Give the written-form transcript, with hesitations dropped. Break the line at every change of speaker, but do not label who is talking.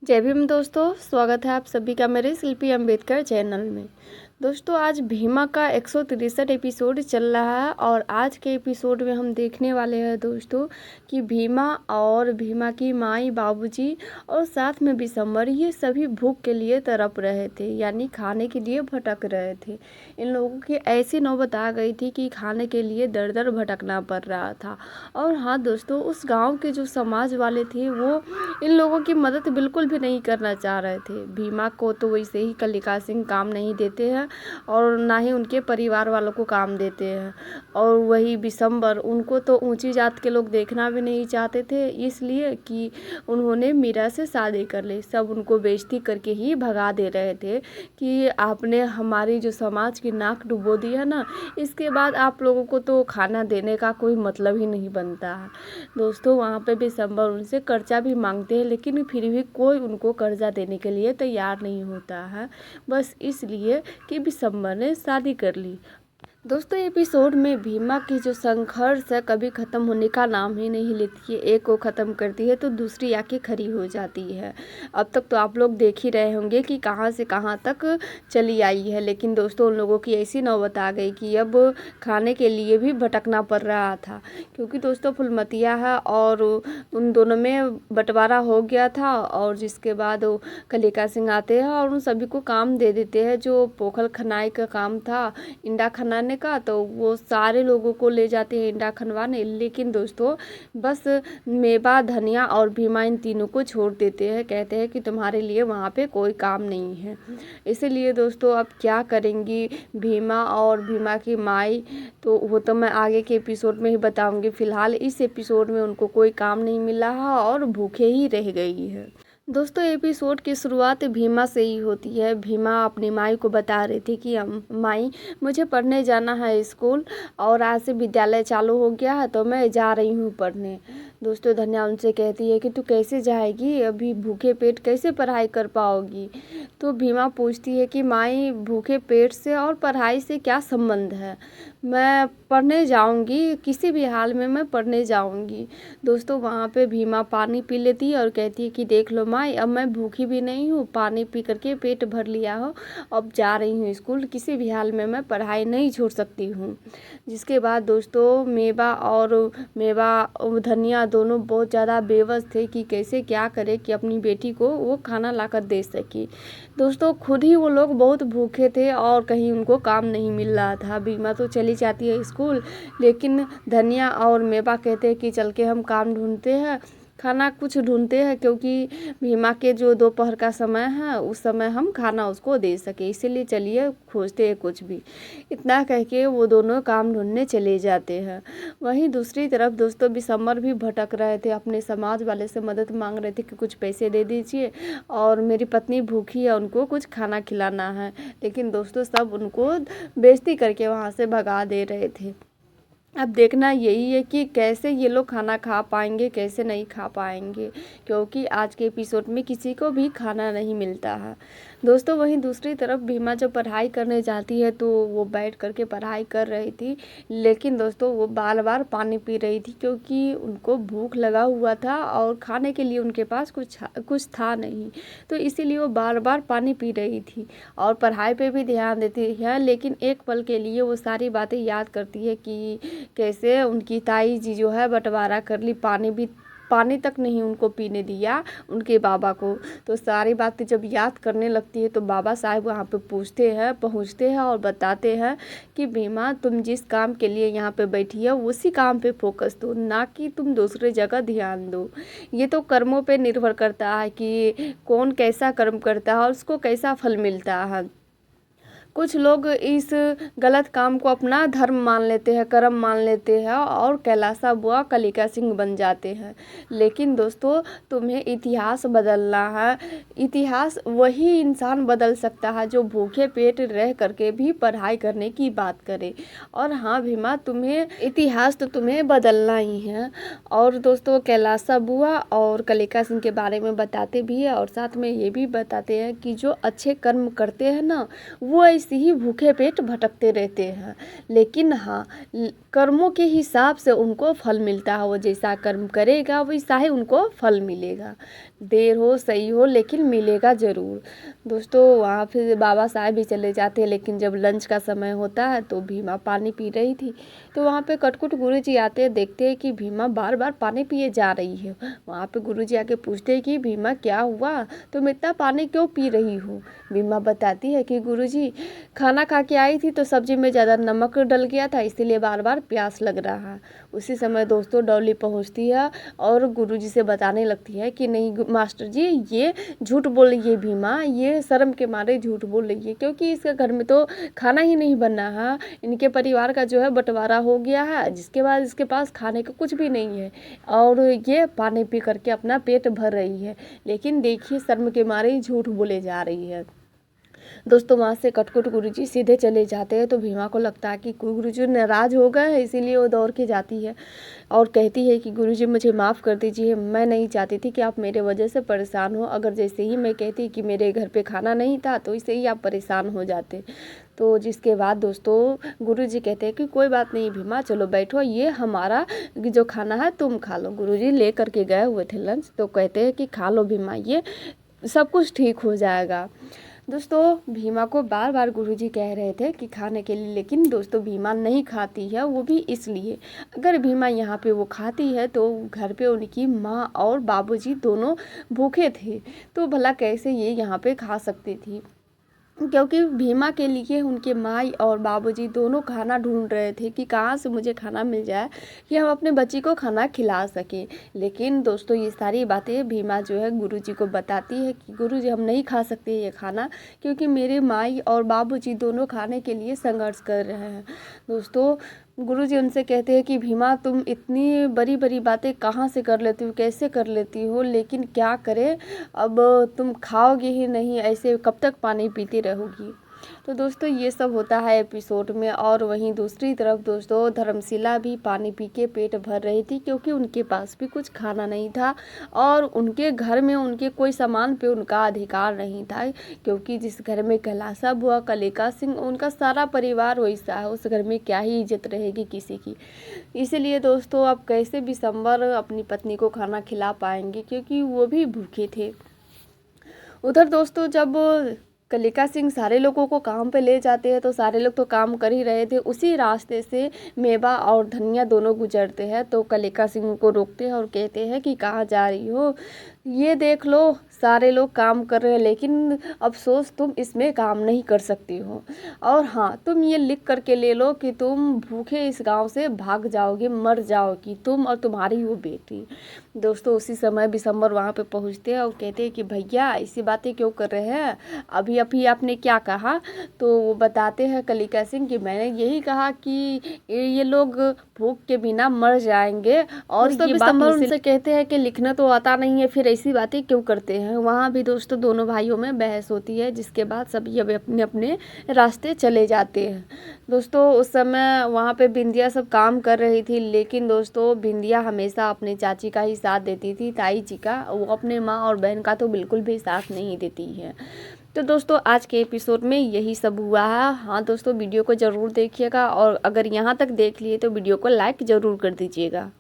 जय भीम दोस्तों, स्वागत है आप सभी का मेरे शिल्पी अम्बेडकर चैनल में। दोस्तों आज भीमा का 163 एपिसोड चल रहा है और आज के एपिसोड में हम देखने वाले हैं दोस्तों कि भीमा और भीमा की माई, बाबूजी और साथ में बिशंबर ये सभी भूख के लिए तड़प रहे थे, यानी खाने के लिए भटक रहे थे। इन लोगों की ऐसी नौबत आ गई थी कि खाने के लिए दर दर भटकना पड़ रहा था। और हाँ दोस्तों, उस गाँव के जो समाज वाले थे वो इन लोगों की मदद बिल्कुल भी नहीं करना चाह रहे थे। भीमा को तो वैसे ही कलिका सिंह काम नहीं देते हैं और ना ही उनके परिवार वालों को काम देते हैं। और वही बिशंबर, उनको तो ऊंची जात के लोग देखना भी नहीं चाहते थे, इसलिए कि उन्होंने मीरा से शादी कर ली। सब उनको बेइज्जती करके ही भगा दे रहे थे कि आपने हमारी जो समाज की नाक डुबो दी है ना, इसके बाद आप लोगों को तो खाना देने का कोई मतलब ही नहीं बनता है। दोस्तों वहाँ पे बिशंबर उनसे कर्जा भी मांगते हैं, लेकिन फिर भी कोई उनको कर्जा देने के लिए तैयार नहीं होता है, बस इसलिए कि बिशंबर ने शादी कर ली। दोस्तों एपिसोड में भीमा की जो संघर्ष है कभी ख़त्म होने का नाम ही नहीं लेती है। एक को ख़त्म करती है तो दूसरी आके खड़ी हो जाती है। अब तक तो आप लोग देख ही रहे होंगे कि कहाँ से कहाँ तक चली आई है, लेकिन दोस्तों उन लोगों की ऐसी नौबत आ गई कि अब खाने के लिए भी भटकना पड़ रहा था, क्योंकि दोस्तों फुलमतिया है और उन दोनों में बंटवारा हो गया था। और जिसके बाद वो कलिका सिंह आते हैं और उन सभी को काम दे देते हैं। जो पोखल खनाई का काम था इंडा खनाने का, तो वो सारे लोगों को ले जाते हैं इंडा खनवाने, लेकिन दोस्तों बस मेवा, धनिया और भीमा इन तीनों को छोड़ देते हैं। कहते हैं कि तुम्हारे लिए वहाँ पे कोई काम नहीं है। इसीलिए दोस्तों अब क्या करेंगी भीमा और भीमा की माई, तो वो तो मैं आगे के एपिसोड में ही बताऊंगी। फिलहाल इस एपिसोड में उनको कोई काम नहीं मिला है और भूखे ही रह गई है। दोस्तों एपिसोड की शुरुआत भीमा से ही होती है। भीमा अपनी माई को बता रही थी कि माई मुझे पढ़ने जाना है स्कूल, और आज से विद्यालय चालू हो गया है तो मैं जा रही हूँ पढ़ने। दोस्तों धन्या उनसे कहती है कि तू कैसे जाएगी, अभी भूखे पेट कैसे पढ़ाई कर पाओगी। तो भीमा पूछती है कि माई भूखे पेट से और पढ़ाई से क्या संबंध है, मैं पढ़ने जाऊंगी, किसी भी हाल में मैं पढ़ने जाऊंगी। दोस्तों वहाँ पे भीमा पानी पी लेती है और कहती है कि देख लो माई, अब मैं भूखी भी नहीं हूँ, पानी पी करके पेट भर लिया हो, अब जा रही हूँ स्कूल, किसी भी हाल में मैं पढ़ाई नहीं छोड़ सकती हूँ। जिसके बाद दोस्तों मेवा धनिया दोनों बहुत ज़्यादा बेबस थे कि कैसे क्या करे कि अपनी बेटी को वो खाना लाकर दे सके। दोस्तों खुद ही वो लोग बहुत भूखे थे और कहीं उनको काम नहीं मिल रहा था। भीमा तो चली जाती है स्कूल, लेकिन धनिया और मेवा कहते हैं कि चल के हम काम ढूंढते हैं, खाना कुछ ढूंढते हैं, क्योंकि भीमा के जो दोपहर का समय है उस समय हम खाना उसको दे सके, इसीलिए चलिए खोजते हैं कुछ भी। इतना कह के वो दोनों काम ढूंढने चले जाते हैं। वहीं दूसरी तरफ दोस्तों बिशंबर भी भटक रहे थे, अपने समाज वाले से मदद मांग रहे थे कि कुछ पैसे दे दीजिए और मेरी पत्नी भूखी है, उनको कुछ खाना खिलाना है। लेकिन दोस्तों सब उनको बेइज्जती करके वहाँ से भगा दे रहे थे। अब देखना यही है कि कैसे ये लोग खाना खा पाएंगे, कैसे नहीं खा पाएंगे, क्योंकि आज के एपिसोड में किसी को भी खाना नहीं मिलता है। दोस्तों वहीं दूसरी तरफ भीमा जब पढ़ाई करने जाती है तो वो बैठ करके पढ़ाई कर रही थी, लेकिन दोस्तों वो बार बार पानी पी रही थी, क्योंकि उनको भूख लगा हुआ था और खाने के लिए उनके पास कुछ था नहीं, तो इसीलिए वो बार बार पानी पी रही थी और पढ़ाई पे भी ध्यान देती है। लेकिन एक पल के लिए वो सारी बातें याद करती है कि कैसे उनकी ताई जी जो है बंटवारा कर ली, पानी तक नहीं उनको पीने दिया उनके बाबा को। तो सारी बातें जब याद करने लगती है तो बाबा साहब वहाँ पे पहुँचते हैं और बताते हैं कि भीमा तुम जिस काम के लिए यहाँ पे बैठी है उसी काम पे फोकस दो, ना कि तुम दूसरे जगह ध्यान दो। ये तो कर्मों पे निर्भर करता है कि कौन कैसा कर्म करता है और उसको कैसा फल मिलता है। कुछ लोग इस गलत काम को अपना धर्म मान लेते हैं, कर्म मान लेते हैं और कैलासा बुआ कलिका सिंह बन जाते हैं। लेकिन दोस्तों तुम्हें इतिहास बदलना है। इतिहास वही इंसान बदल सकता है जो भूखे पेट रह करके भी पढ़ाई करने की बात करे। और हाँ भीमा, तुम्हें इतिहास तो तुम्हें बदलना ही है। और दोस्तों कैलासा बुआ और कलिका सिंह के बारे में बताते भी है और साथ में ये भी बताते हैं कि जो अच्छे कर्म करते हैं ना, वो ऐसे ही भूखे पेट भटकते रहते हैं। लेकिन हाँ, कर्मों के हिसाब से उनको फल मिलता है, वो जैसा कर्म करेगा वैसा ही उनको फल मिलेगा। देर हो सही हो लेकिन मिलेगा ज़रूर। दोस्तों वहाँ फिर बाबा साहब भी चले जाते हैं, लेकिन जब लंच का समय होता है तो भीमा पानी पी रही थी। तो वहाँ पे कटकुट गुरुजी आते हैं, देखते हैं कि भीमा बार बार पानी पिए जा रही है। वहाँ पे गुरुजी आके पूछते हैं कि भीमा क्या हुआ, तुम इतना पानी क्यों पी रही हो। भीमा बताती है कि गुरुजी खाना खा के आई थी तो सब्जी में ज़्यादा नमक डल गया था, इसीलिए बार बार प्यास लग रहा है। उसी समय दोस्तों डॉली पहुँचती है और गुरुजी से बताने लगती है कि नहीं मास्टर जी, ये झूठ बोल रही है भीमा, ये शर्म के मारे झूठ बोल रही है, क्योंकि इसके घर में तो खाना ही नहीं बनना है। इनके परिवार का जो है बंटवारा हो गया है, जिसके बाद इसके पास खाने का कुछ भी नहीं है और ये पानी पी करके अपना पेट भर रही है। लेकिन देखिए शर्म के मारे ही झूठ बोले जा रही है। दोस्तों वहाँ से कटकुट गुरुजी सीधे चले जाते हैं। तो भीमा को लगता है कि गुरुजी नाराज़ हो गए हैं, इसीलिए वो दौड़ के जाती है और कहती है कि गुरुजी मुझे माफ़ कर दीजिए, मैं नहीं चाहती थी कि आप मेरे वजह से परेशान हो। अगर जैसे ही मैं कहती कि मेरे घर पे खाना नहीं था तो इससे ही आप परेशान हो जाते। तो जिसके बाद दोस्तों गुरुजी कहते हैं कि कोई बात नहीं भीमा, चलो बैठो, ये हमारा जो खाना है तुम खा लो। गुरुजी ले करके गए हुए थे लंच, तो कहते हैं कि खा लो भीमा, ये सब कुछ ठीक हो जाएगा। दोस्तों भीमा को बार बार गुरुजी कह रहे थे कि खाने के लिए, लेकिन दोस्तों भीमा नहीं खाती है। वो भी इसलिए, अगर भीमा यहाँ पे वो खाती है तो घर पे उनकी माँ और बाबूजी दोनों भूखे थे, तो भला कैसे ये यहाँ पे खा सकती थी। क्योंकि भीमा के लिए उनके माई और बाबूजी दोनों खाना ढूंढ रहे थे कि कहाँ से मुझे खाना मिल जाए कि हम अपने बच्ची को खाना खिला सकें। लेकिन दोस्तों ये सारी बातें भीमा जो है गुरुजी को बताती है कि गुरुजी हम नहीं खा सकते ये खाना, क्योंकि मेरे माई और बाबूजी दोनों खाने के लिए संघर्ष कर रहे हैं। दोस्तों गुरुजी उनसे कहते हैं कि भीमा तुम इतनी बड़ी बड़ी बातें कहाँ से कर लेती हो, कैसे कर लेती हो, लेकिन क्या करें, अब तुम खाओगे ही नहीं, ऐसे कब तक पानी पीती रहोगी। तो दोस्तों ये सब होता है एपिसोड में। और वहीं दूसरी तरफ दोस्तों धर्मशिला भी पानी पी के पेट भर रही थी, क्योंकि उनके पास भी कुछ खाना नहीं था और उनके घर में उनके कोई सामान पे उनका अधिकार नहीं था, क्योंकि जिस घर में कैलासा बुआ, कलिका सिंह, उनका सारा परिवार वैसा है, उस घर में क्या ही इज्जत रहेगी किसी की। इसीलिए दोस्तों अब कैसे भी संवर अपनी पत्नी को खाना खिला पाएंगे, क्योंकि वो भी भूखे थे। उधर दोस्तों जब कलिका सिंह सारे लोगों को काम पे ले जाते हैं तो सारे लोग तो काम कर ही रहे थे, उसी रास्ते से मेवा और धनिया दोनों गुजरते हैं। तो कलिका सिंह को रोकते हैं और कहते हैं कि कहाँ जा रही हो, ये देख लो सारे लोग काम कर रहे हैं, लेकिन अफसोस तुम इसमें काम नहीं कर सकती हो। और हाँ, तुम ये लिख करके ले लो कि तुम भूखे इस गांव से भाग जाओगे, मर जाओगी तुम और तुम्हारी वो बेटी। दोस्तों उसी समय बिशंबर वहाँ पे पहुँचते हैं और कहते हैं कि भैया ऐसी बातें क्यों कर रहे हैं, अभी आपने क्या कहा। तो वो बताते हैं कलिका सिंह कि मैंने यही कहा कि ये लोग भूख के बिना मर जाएंगे। और ये बिशंबर उनसे कहते हैं कि लिखना तो आता नहीं है, फिर ऐसी बातें क्यों करते हैं। वहाँ भी दोस्तों दोनों भाइयों में बहस होती है, जिसके बाद सभी अब अपने अपने रास्ते चले जाते हैं। दोस्तों उस समय वहाँ पे बिंदिया सब काम कर रही थी, लेकिन दोस्तों बिंदिया हमेशा अपने चाची का ही साथ देती थी, ताई जी का, वो अपने माँ और बहन का तो बिल्कुल भी साथ नहीं देती है। तो दोस्तों आज के एपिसोड में यही सब हुआ है। हाँ दोस्तों वीडियो को ज़रूर देखिएगा और अगर यहाँ तक देख लिए तो वीडियो को लाइक ज़रूर कर दीजिएगा।